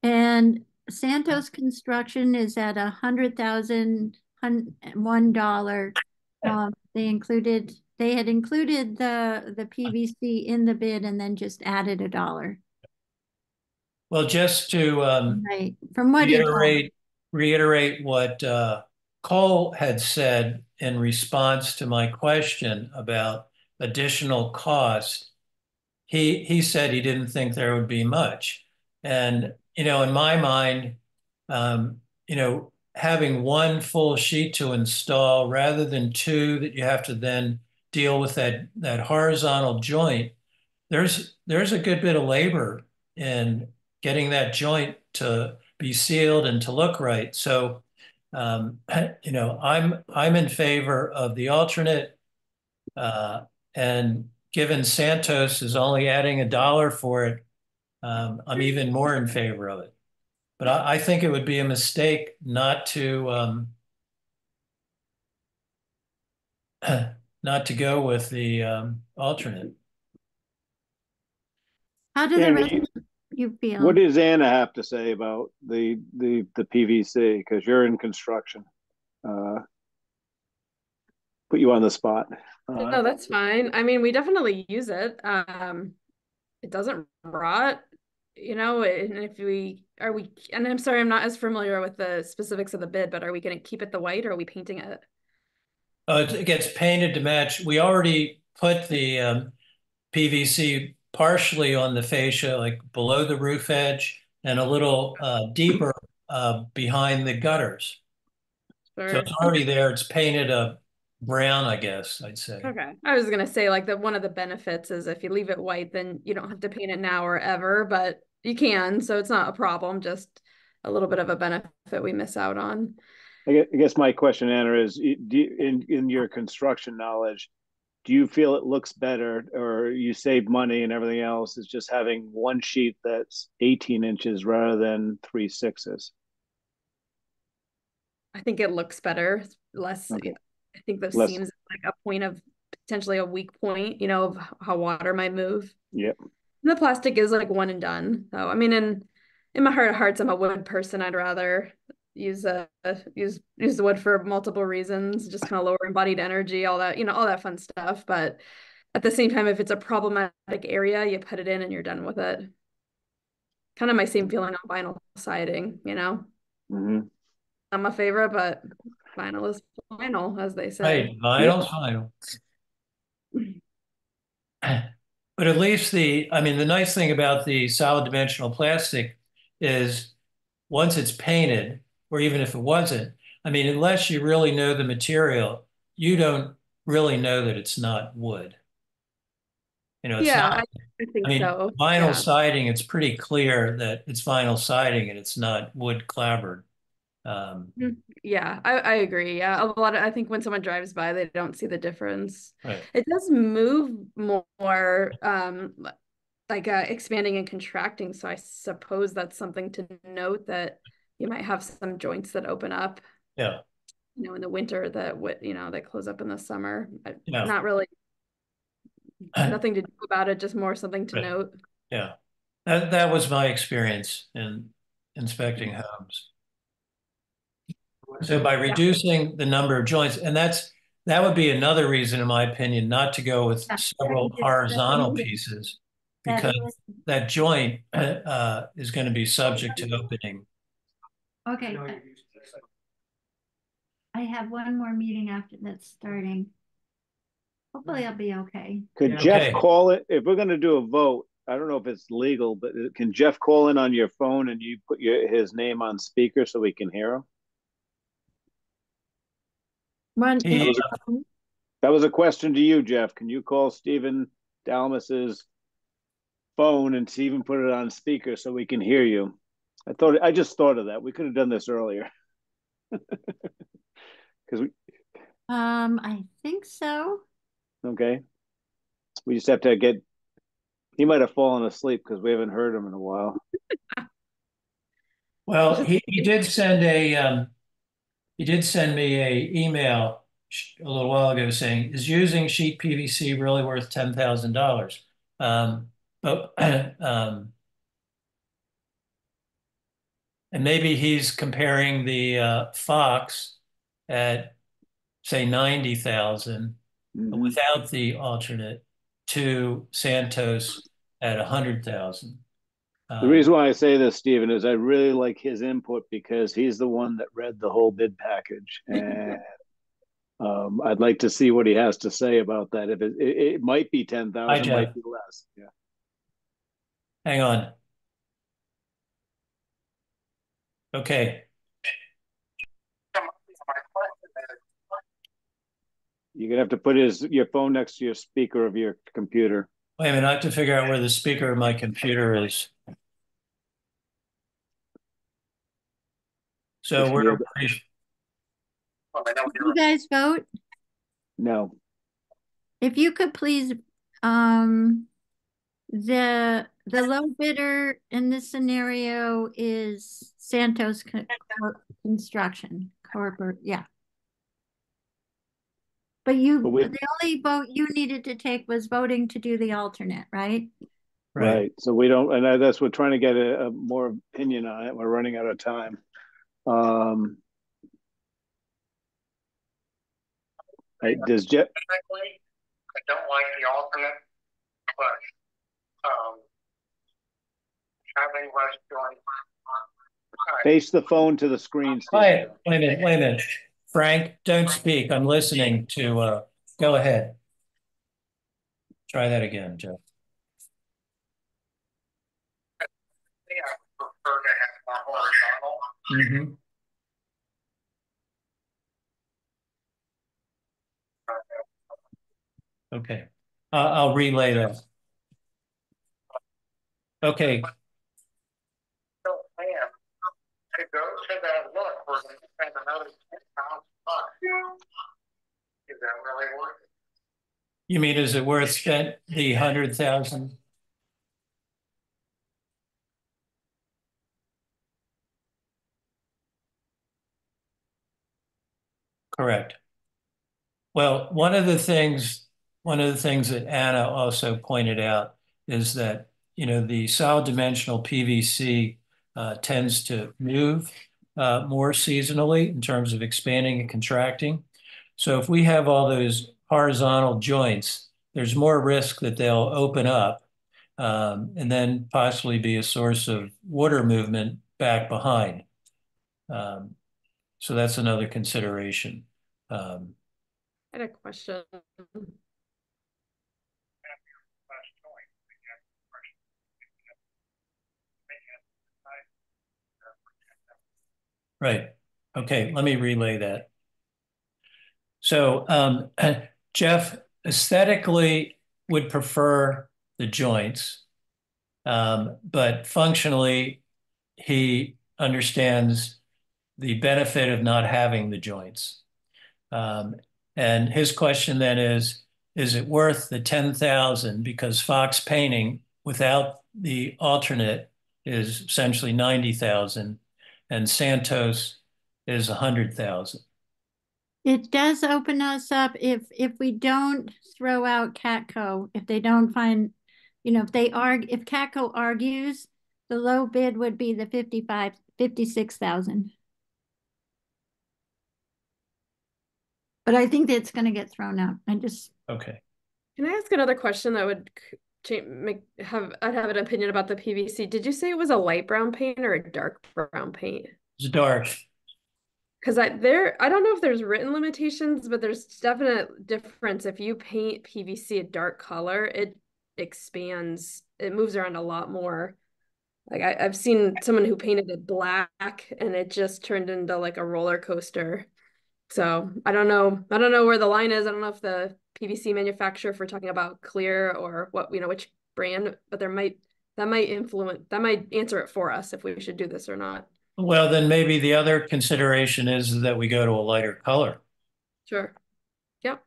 And Santos Construction is at $100,001. They had included the PVC in the bid and then just added $1. Well, just to Right, from what he told me. reiterate what Cole had said in response to my question about additional cost. He said he didn't think there would be much. And, in my mind, having one full sheet to install rather than two that you have to then deal with that horizontal joint, there's a good bit of labor in getting that joint to be sealed and to look right. So, I'm in favor of the alternate. And given Santos is only adding $1 for it, I'm even more in favor of it. But I think it would be a mistake not to not to go with the alternate. How do the rest Annie, of you what feel? does Anna have to say about the PVC? Because you're in construction. Uh, put you on the spot. No, that's fine. I mean, we definitely use it. It doesn't rot, and if and I'm sorry, I'm not as familiar with the specifics of the bid, but are we going to keep it the white or are we painting it? It gets painted to match. We already put the PVC partially on the fascia, like below the roof edge, and a little deeper behind the gutters. So it's Sure. already there. It's painted a brown, I guess I'd say. Okay. I was gonna say like that one of the benefits is if you leave it white, then you don't have to paint it now or ever, but you can, so it's not a problem, just a little bit of a benefit we miss out on. I guess my question, Anna, is in your construction knowledge, do you feel it looks better or you save money and everything else is just having one sheet that's 18 inches rather than 3/6? I think it looks better, less, Okay. I think those Less. seams like a point of potentially a weak point, of how water might move. Yep. And the plastic is like one and done. So I mean, in my heart of hearts, I'm a wood person. I'd rather use the wood for multiple reasons, just kind of lower embodied energy, all that, all that fun stuff. But at the same time, if it's a problematic area, you put it in and you're done with it. Kind of my same feeling on vinyl siding. Mm-hmm. I'm a favorite, but vinyl is vinyl, as they say. Right, Yep. vinyl's vinyl. But at least the nice thing about the solid dimensional plastic is once it's painted, or even if it wasn't, unless you really know the material, you don't really know that it's not wood. It's Yeah, not, I think so. vinyl Yeah. siding, it's pretty clear that it's vinyl siding and it's not wood clapboard. Yeah, I agree. Yeah, I think when someone drives by, they don't see the difference. Right. It does move more, like expanding and contracting. So I suppose that's something to note that you might have some joints that open up, Yeah. in the winter that close up in the summer. Yeah. Not really, nothing to do about it, just more something to Right. note. Yeah. That was my experience in inspecting homes. So by Yeah. reducing the number of joints, and that would be another reason, in my opinion, not to go with Yeah. several horizontal pieces, because that joint is going to be subject to opening. Okay. I have one more meeting after that's starting. Hopefully I'll be okay. Could Yeah. Jeff Okay. call it? If we're going to do a vote, I don't know if it's legal, but can Jeff call in on your phone and you put his name on speaker so we can hear him? One, He, That was a question to you, Jeff. Can you call Stephen Dalmas's phone and Stephen put it on speaker so we can hear you? I just thought of that. We could have done this earlier. Because I think so. okay. We just have to he might have fallen asleep because we haven't heard him in a while. well, he did send he did send me a email a little while ago saying, is using sheet PVC really worth $10,000? But and maybe he's comparing the Fox at say 90,000 Mhm. without the alternate to Santos at 100,000. The reason why I say this, Stephen, is I really like his input because he's the one that read the whole bid package, and I'd like to see what he has to say about that. If it might be Hi, 10,000, Jeff. might be less. Yeah. Hang on. Okay. You're gonna have to put your phone next to your speaker of your computer. Wait a minute. I have to figure out where the speaker of my computer is. So It's near the, You guys vote? no. If you could please, um, the low bidder in this scenario is Santos Construction Corporate, yeah. But the only vote you needed to take was voting to do the alternate, right? Right. So we don't, and that's we're trying to get a more opinion on it. We're running out of time. Does Jeff? Technically, I don't like the alternate, but having less joint. Face the phone to the screen, Steve. Wait a minute. Wait a minute. Frank, don't speak. I'm listening to, go ahead. Try that again, Jeff. I think I would prefer to have more horizontal. Mm-hmm. Okay. I'll relay that. Okay. So, man, to go to that look, we're going to spend another $10,000. Is that really worth it? You mean, is it worth spent the 100,000? Correct. Well, one of the things that Anna also pointed out is that, the solid dimensional PVC tends to move more seasonally in terms of expanding and contracting. So if we have all those horizontal joints, there's more risk that they'll open up and then possibly be a source of water movement back behind. So that's another consideration. I had a question. Right. Okay, let me relay that. So Jeff aesthetically would prefer the joints, but functionally he understands the benefit of not having the joints. Um, and his question then is it worth the 10,000? Because Fox painting without the alternate is essentially 90,000 and Santos is 100,000. It does open us up if we don't throw out Catco, if they don't find, if Catco argues, the low bid would be the 56,000. But I think that's going to get thrown out. Okay. Can I ask another question that would I'd have an opinion about the PVC. Did you say it was a light brown paint or a dark brown paint? It's dark. Because I don't know if there's written limitations, but there's definite difference. If you paint PVC a dark color, it expands, it moves around a lot more. Like I've seen someone who painted it black and it just turned into like a roller coaster. So I don't know. I don't know where the line is. I don't know if the PVC manufacturer, if we're talking about clear or what, which brand, but that might answer it for us if we should do this or not. Well, then maybe the other consideration is that we go to a lighter color. Sure. Yep.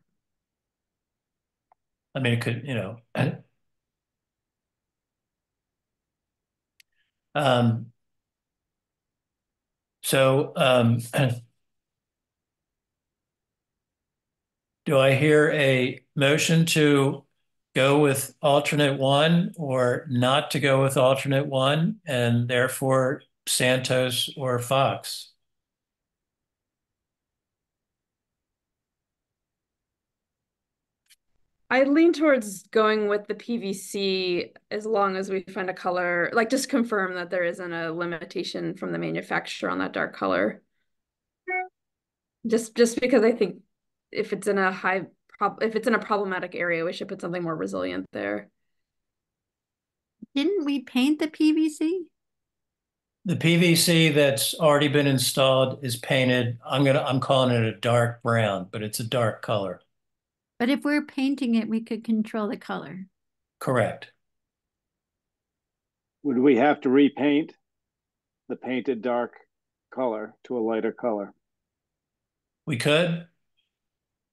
I mean, it could, um, so do I hear a motion to go with alternate one or not to go with alternate one, and therefore Santos or Fox? I lean towards going with the PVC as long as we find a color, like just confirm that there isn't a limitation from the manufacturer on that dark color. Just because I think if it's in a if it's in a problematic area, we should put something more resilient there. Didn't we paint the PVC? The PVC that's already been installed is painted. I'm calling it a dark brown, but it's a dark color. But if we're painting it, we could control the color. Correct. Would we have to repaint the painted dark color to a lighter color? We could.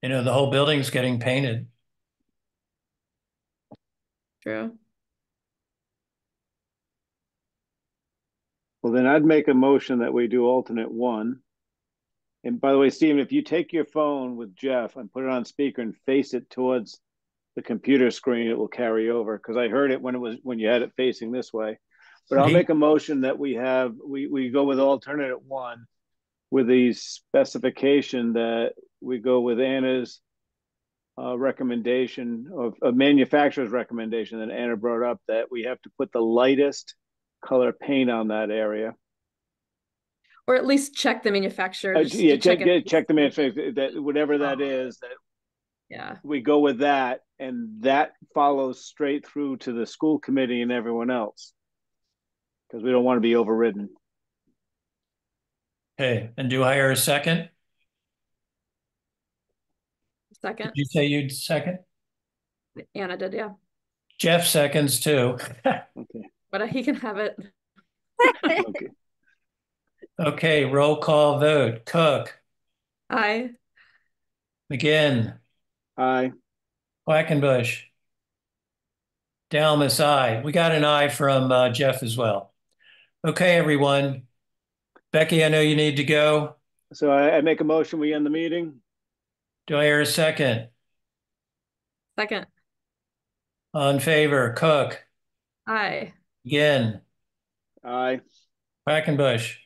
The whole building's getting painted. True. Well, then I'd make a motion that we do alternate one. And by the way, Stephen, if you take your phone with Jeff and put it on speaker and face it towards the computer screen, it will carry over, because I heard it when you had it facing this way. But I'll make a motion that we go with alternate one with the specification that we go with Anna's recommendation of a manufacturer's recommendation that Anna brought up, that we have to put the lightest color paint on that area. Or at least check the manufacturer. Yeah, check the manufacturer, that whatever that is, that yeah, we go with that, and that follows straight through to the school committee and everyone else, because we don't want to be overridden. Okay, and do I hear a second? second. Did you say you'd second? Anna did, yeah. Jeff seconds too. Okay. But he can have it. Okay. Okay, roll call vote. Cook, Aye. McGinn, Aye. Quackenbush, Dalmas, aye. We got an aye from Jeff as well. Okay, everyone. Becky, I know you need to go. So I make a motion, we end the meeting. Do I hear a second? Second. All in favor, Cook, Aye. McGinn, Aye. Quackenbush,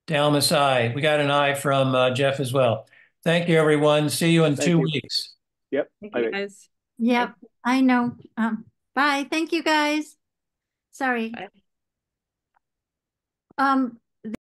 Dalmas, aye. We got an aye from Jeff as well. Thank you, everyone. See you in 2 weeks. Yep. Thank you, guys. Yep, I know. Bye. Thank you, guys. Sorry. Bye.